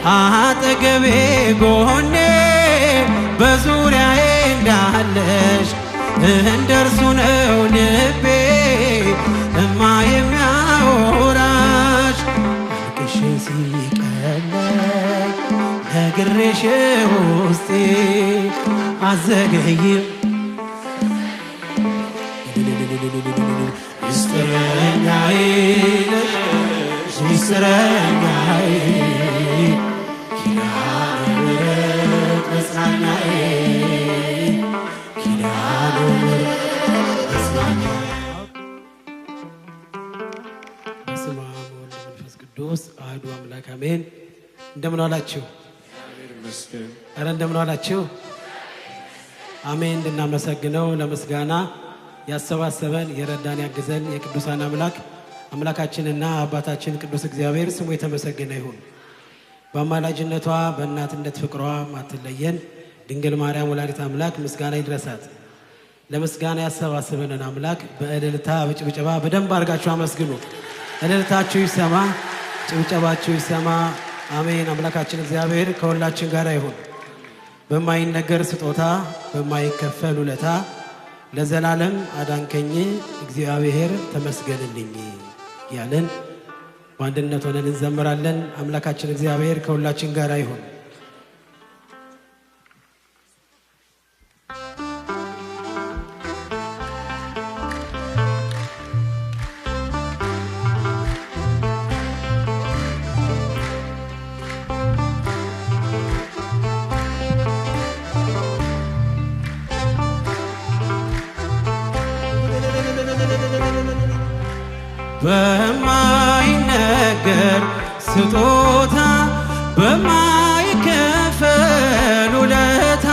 አጠገቤ ጎኔ በዙሪያዬ እንዳለሽ እንደርሱ ነው ልቤ እማ የሚያወራሽ አልቅሼ ሲቀለኝ ነግሬሽ ውስጤ አዘገይም ሚስጥረኛዬ ሚስጥረኛዬ ኪዳነ ምሕረት መጽናኛዬ ኪዳነ ምሕረት መጽናኛዬ። በስመ አብ ወወልድ ወመንፈስ ቅዱስ አሐዱ አምላክ አሜን። እንደምን ዋላችሁ? ኧረ እንደምን ዋላችሁ? አሜን። እንድናመሰግነው ለምስጋና ያሰባሰበን የረዳን ያግዘን የቅዱሳን አምላካችንና አባታችን ቅዱስ እግዚአብሔር ስሙ የተመሰገነ ይሁን። በአማላጅነቷ በእናትነት ፍቅሯ ማትለየን ድንግል ማርያም ወላዲት አምላክ ምስጋና ይድረሳት። ለምስጋና ያሰባሰበንን አምላክ በእልልታ በጭብጨባ በደንብ አድርጋችሁ አመስግኑ። እልልታችሁ ይሰማ፣ ጭብጨባችሁ ይሰማ። አሜን። አምላካችን እግዚአብሔር ከሁላችን ጋር ይሁን። በማይነገር ስጦታ በማይከፈል ውለታ ለዘላለም አዳንከኝ እግዚአብሔር ተመስገንልኝ ያለን በአንድነት ሆነን እንዘምራለን። አምላካችን እግዚአብሔር ከሁላችን ጋር ይሁን። በማይነገር ስጦታ በማይከፈል ውለታ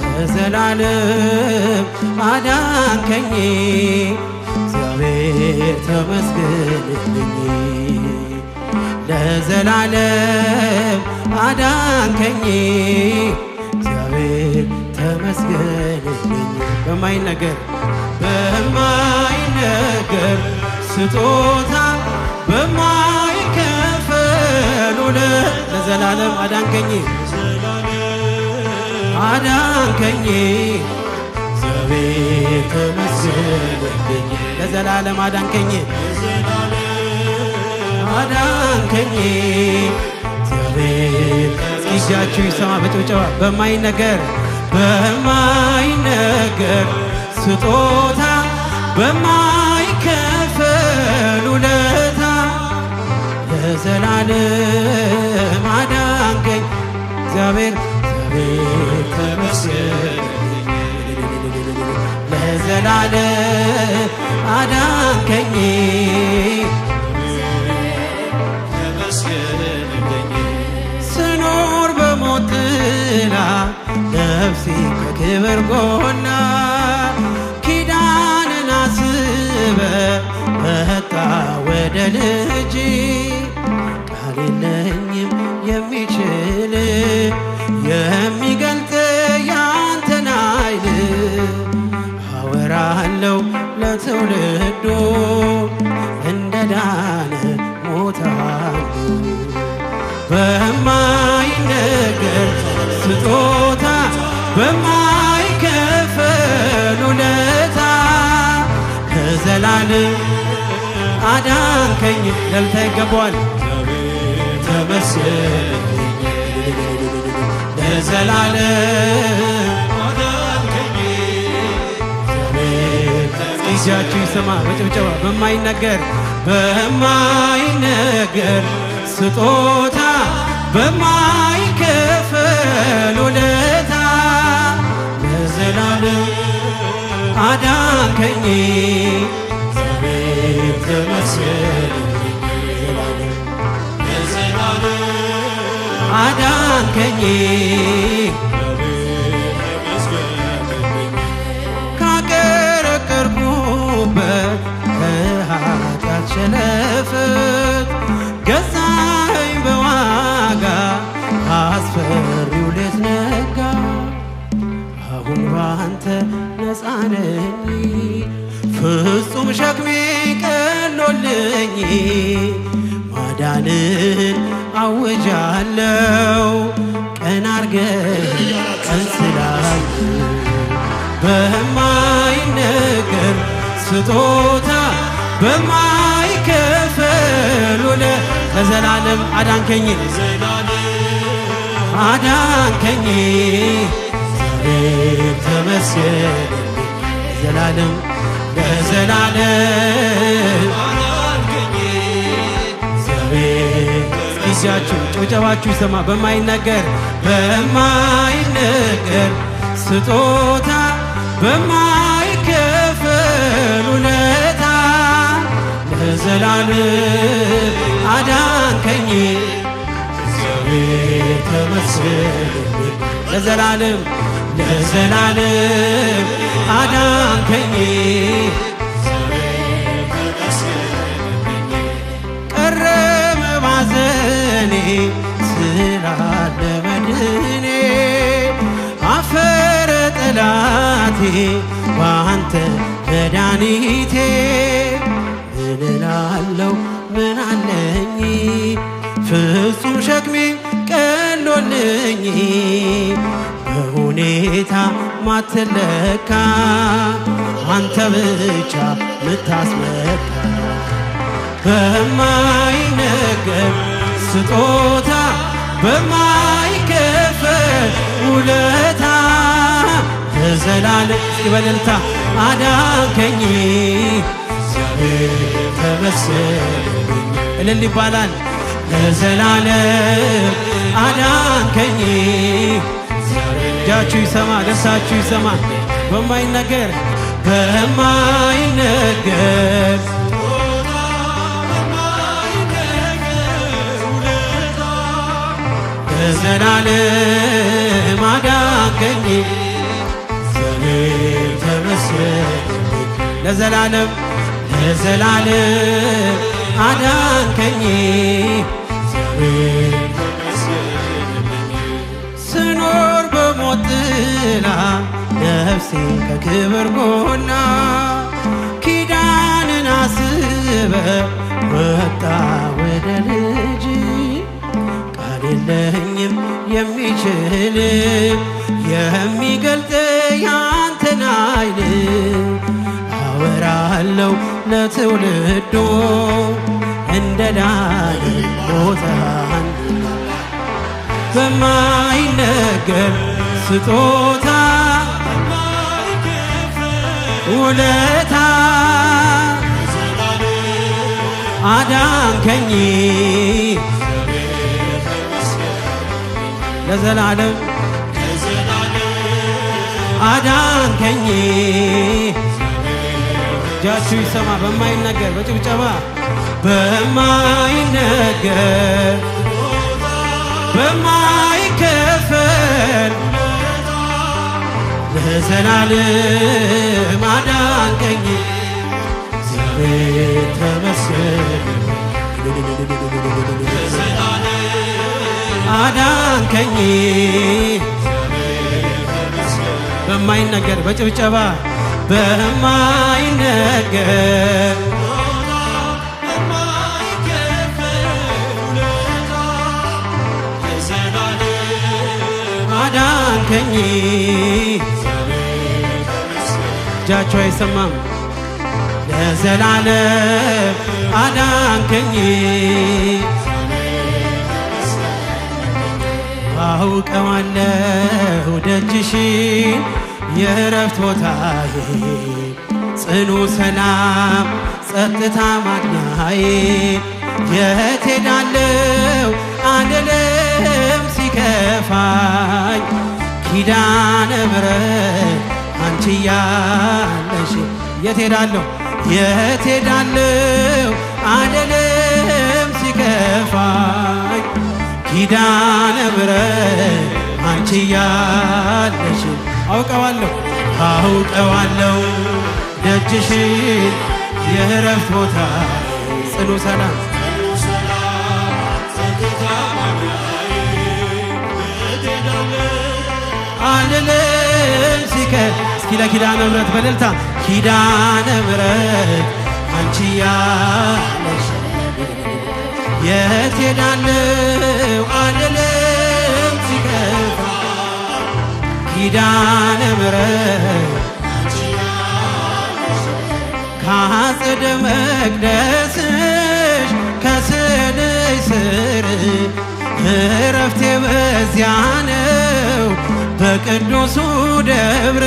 ለዘላለም አዳንከኝ እግዚአብሔር ተመስገንልኝ ለዘላለም አዳንከኝ እግዚአብሔር ተመስገንልኝ። በማይነገር ስጦታ በማይከፈል ለዘላለም አዳንከኝ እግዚአብሔር ተመስገንልኝ ለዘላለም አዳንከኝ እግዚአብሔር። እጃችሁ ይሰማ በጭብጨባ በማይነገር ስጦታ በማይከፈል ውለታ ለዘላለም አዳንከኝ እግዚአብሔር ተመስገንልኝ ለዘላለም አዳንከኝ ስኖር በሞት ጥላ ነፍሴ ከክብር ጎና ኪዳንን አስበ መጣ ወደ ልጅ ቃል የለኝም የሚችል የሚገልጥ ያንተን ኃይል አወራለሁ ለትውልዱ እንደ ዳነ ሞታሉ በማይነገር ስጦታ በማይከፈል ውለታ ለዘላለም አዳንከኝ ለልታ ይገባዋል ተመስገንልኝ ለዘላለም አዳንከኝ እጃችሁ ይሰማ በጭብጨባ በማይነገር ስጦታ በማይከፈል ውለታ ለዘላለም አዳንከኝ እግዚአብሔር ተመስገንልኝ ለዘላለም አዳንከኝ ካቀረቀርኩበት ከኃጢአት ሸለፈት ገዛኸኝ በዋጋ አስፈሪው ሌት ነጋ አሁን ባንተ ነፃ ነኝ ፍጹም ሸክሜ ቀሎልኝ ማዳንን አውጃለው ቀን አርገህ ቀን ስላይ በማይነገር ስጦታ በማይከፈል ውለታ ለዘላለም አዳንከኝ አዳንከኝ ዛሬም ተመስገን ለዘላለም ለዘላለም አዳንከኝ ዛሬም ጊዜያችሁ ጭብጨባችሁ ይሰማ በማይነገር በማይነገር ስጦታ በማይከፈል ውለታ ለዘላለም አዳንከኝ እግዚአብሔር ተመስገን ለዘላለም ለዘላለም አዳንከኝ ቀረበ ማዘኔ ስላለ መድኔ አፈረ ጠላቴ ባንተ መድኃኒቴ ምን እላለሁ ምን አለኝ ፍጹም ሸክሜ ቀሎልኝ በሁኔታ ማትለካ አንተ ብቻ ምታስመካ በማይነገር ስጦታ በማይከፈል ውለታ ለዘላለም በእልልታ አዳንከኝ እግዚአብሔር ተመስገን እልል ይባላል ለዘላለም አዳንከኝ እጃችሁ ይሰማ ደስታችሁ ይሰማ በማይነገር በማይነገር ለዘላለም አዳንከኝ እግዚአብሔር ተመስገን ለዘላለም ለዘላለም አዳንከኝ እግዚአብሔር ስኖር በሞት ጥላ ነፍሴ ከክብር ጎና ኪዳንን አስበ ወጣ ወደ ልጅ ቃል የለኝም የሚችል የሚገልጥ ያንተን ኃይል አወራለሁ ለትውልዶ እንደ ዳን ሞታን በማይነገር ስጦታ ውለታ አዳንከኝ ለዘላለም አዳንከኝ እጃችሁ ይሰማ በማይነገር በጭብጨባ በማይነገር በማይከፈል ለዘላለም አዳንከኝ እግዚአብሔር ተመስገን አዳንከኝ በማይነገር በጭብጨባ በማይነገር አዳንከኝ እጃችሁ አይሰማም ለዘላለም አዳንከኝ አውቀዋለሁ ደጅሽን የእረፍት ቦታዬ ጽኑ ሰላም ጸጥታ ማግኛዬ የት ሄዳለሁ አልልም ሲከፋኝ ኪዳነ ምሕረት አንቺ ያለሽ የት ሄዳለሁ አልልም ሲከፋኝ ኪዳነ ምሕረት አንቺ ያለሽ አውቀዋለሁ ደጅሽን የእረፍት ቦታ ጽኑ ሰላም አልልም እስኪ ለኪዳነ ምሕረት በእልልታ ኪዳነ ምሕረት አንቺ ያለሽ የት ሄዳለሁ አልልም ሲከፋ ኪዳነ ምሕረት ከአጸደ መቅደስሽ ከስዕልሽ ስር እረፍቴ በዚያ ነው በቅዱሱ ደብር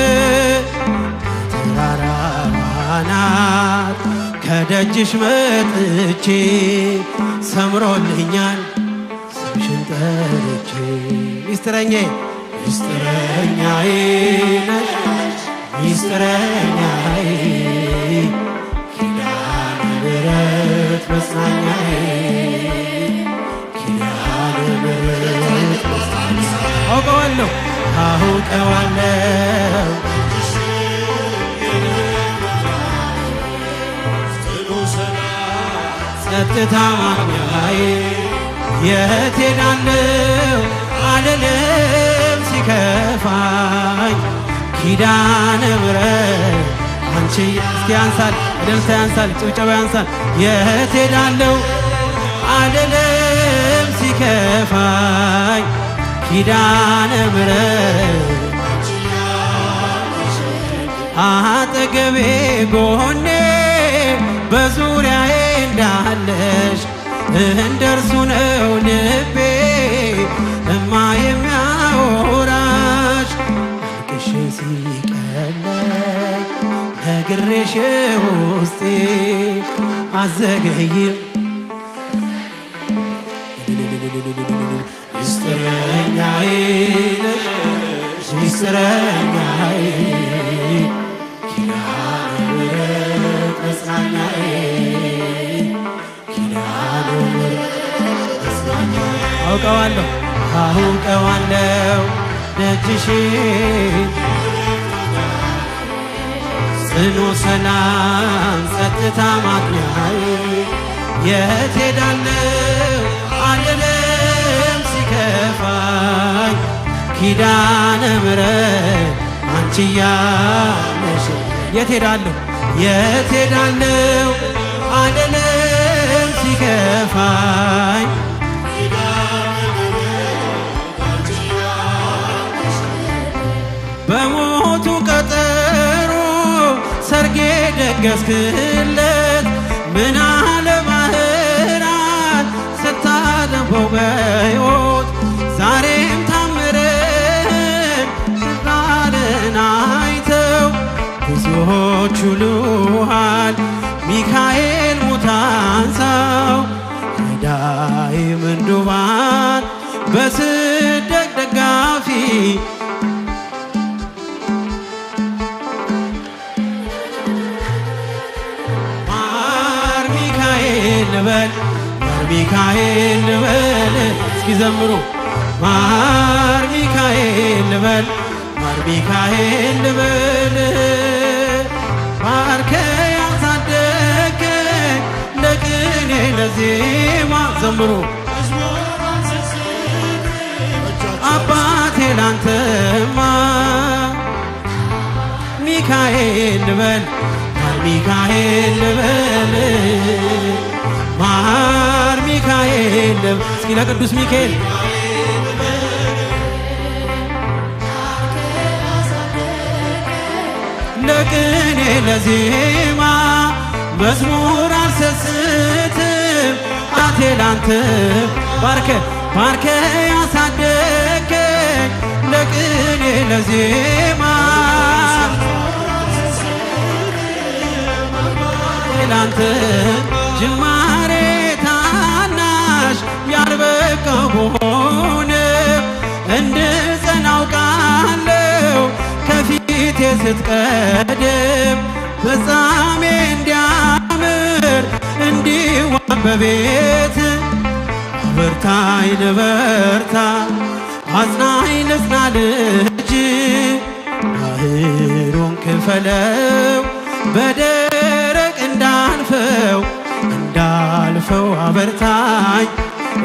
ተራራው አናት ከደጅሽ መጥቼ ሰምሮልኛል ስምሽን ጠርቼ ሚስጥረኛዬ ሚስጥረኛዬ ነሽ ሚስጥረኛዬ ኪዳነ ምሕረት መጽናኛዬ ኪዳነ ምሕረት አውቀዋለሁ አውቀዋለሁ ጸጥታ ማግኛዬ የት ሄዳለሁ አልልም ሲከፋኝ ኪዳነ ምሕረት አንቺ እስቲ ያንሳል እልልታ ያንሳል ጭብጨባ ያንሳል የት ሄዳለሁ አልልም ሲከፋኝ ኪዳነ ምሕረት አጠገቤ ጎኔ በዙሪያዬ እንዳለሽ እንደርሱ ነው ልቤ እማ የሚያወራሽ አልቅሼ ሲቀለኝ ነግሬሽ ውስጤ አዘገይም ሚስጥረኛዬ ነሽ ሚስጥረኛዬ ኪዳነ ምሕረት መጽናኛዬ ኪዳነ ምሕረት መጽናኛዬ አውቀዋለሁ አውቀዋለሁ ደጅሽ ጽኑ ሰላም ጸጥታ ማግኛዬ የት ሄዳለሁ አልልም ሲከፋኝ ኪዳነ ምሕረት አንቺ ያለሽ የት ሄዳለሁ የት ሄዳለሁ አልልም ሲከፋኝ በሞቱ ቀጠሮ ሰርጌ ደገስክለት ምን አለ ባህራን ስታነበው በሕይወት ዛሬም ታምርን ቃልን አይተው ብዙዎች ይሉሃል ሚካኤል ሙታንሳው ረዳኢ ምንዱባን በስደት ደጋፊ ማር ሚካኤል ልበል ማር ሚካኤል ልበል እስኪ ዘምሩ ማር ሚካኤል ልበል ማር ሚካኤል ልበል ባርከ ያሳደገኝ ለቅኔ ለዜማ ዘምሩ አባቴ ላንተማ ሚካኤል ልበል ማር ሚካኤል ልበል ማር ሚካኤል ልበል እስኪ ለቅዱስ ሚካኤል ለቅኔ ለዜማ መዝሙር አልሰስትም አቴ ላንተ ባርከ ባርከ ያሳደገኝ ለቅኔ ለዜማ ላንተ ጅማሬ ታናሽ ያልበቃው ብሆንም እንድጸና አውቃለሁ ከፊቴ ስትቀድም ፍጻሜ እንዲያምር እንዲዋብ በቤት በርታይ ልበርታ አጽናኝ ልጽና ልጅ ባህሩን ክፈለው በደረቅ እንዳልፈው አበርታኝ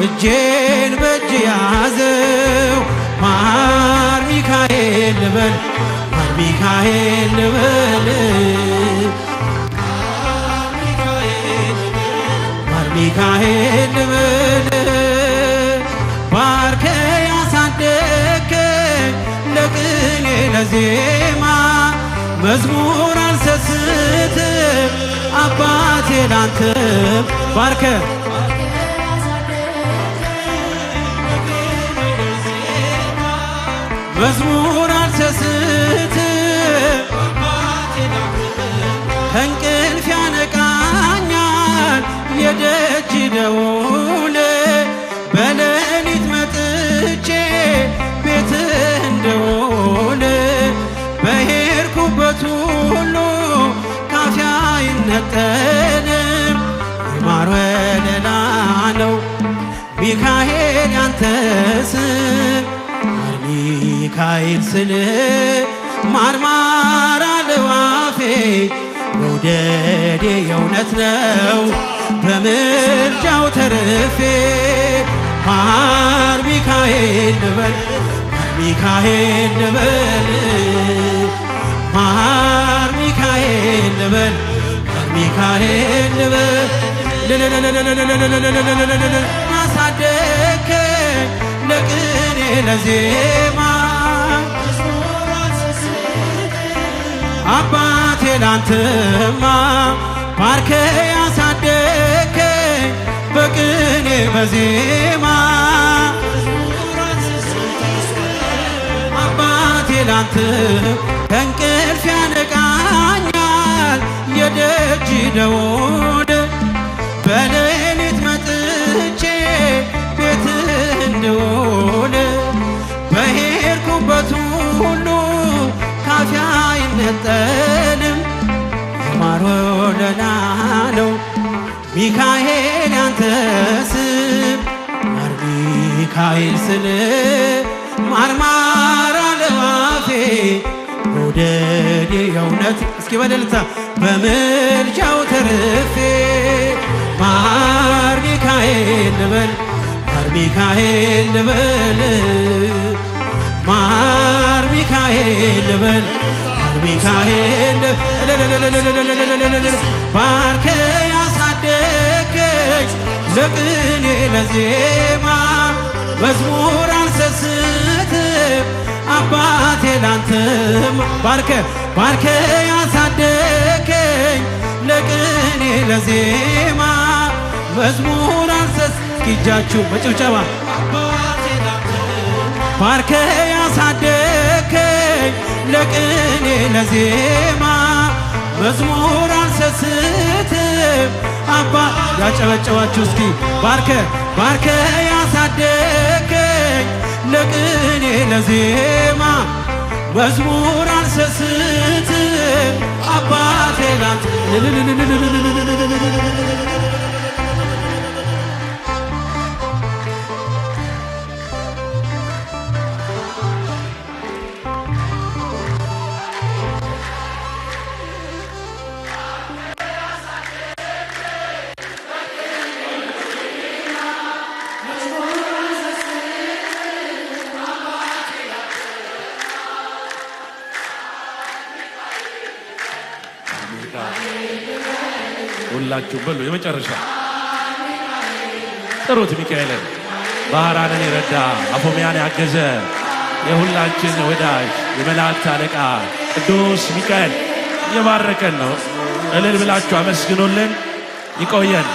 እጄን በእጅ ያዘው ማር ሚካኤል ልበል ማር ሚካኤል ልበል ማር ሚካኤል ልበል ባርከ ያሳደግከኝ ለቅኔ ለዜማ መዝሙር አልሰስትም አባቴ ላንተ ባርከ መዝሙር አልሰስትም ከእንቅልፍ ያነቃኛል የደጅ ደውል በሌሊት መጥቼ ቤትህ እንደውል በሄድኩበት ሁሉ ካፌ አይነጠልም የማር ወለላ ነው ሚካኤል ያንተ ስም ሚካኤል ስል ማርማር አለው አፌ መውደዴ የእውነት ነው በምልጃው ተርፌ ማር ሚካኤል ልበል ሚካኤል ልበል ማር ሚካኤል ልበል ሚካኤል ልበል አሳደግከኝ ለቅኔ ለዜማ አባቴ ላንተማ ባርከ ያሳደግከኝ በቅኔ በዜማ አባቴ ላንተ ከእንቅልፍ ያነቃኛል የደጅ ደውል በሌሊት መጥቼ ቤትህ እንደውል በሄድኩበት ሁሉ ካፌ አይነጠልም የማር ወለላ ነው ሚካኤል ያንተ ስም ማር ሚካኤል ስል ማርማር አለው አፌ መውደዴ የእውነት እስኪ በደልታ በምልጃው ተርፌ ማር ሚካኤል ልበል ማር ሚካኤል ልበል ማር ሚካኤል ልበል ማር ሚካኤል ባርከ ያሳደግከኝ ለቅኔ ለዜማ መዝሙር አልሰስትም አባቴ ላንተም ባርከ ያሳደግከኝ ለቅኔ ለዜማ መዝሙር አልሰስትም እጃችሁ በጭብጨባ ባርከ ያሳደግከኝ ለቅኔ ለዜማ መዝሙር አልሰስትም አባ ያጨበጨባችሁ እስኪ ባርከ ያሳደግከኝ ለቅኔ ለዜማ መዝሙር አልሰስትም አባቴ ላንተ ሁላችሁ በሉ የመጨረሻ ጥሩት ሚካኤልን ባህራንን የረዳ አፎሚያን ያገዘ የሁላችን ወዳጅ የመላእክት አለቃ ቅዱስ ሚካኤል እየባረከን ነው። እልል ብላችሁ አመስግኑልን። ይቆየን።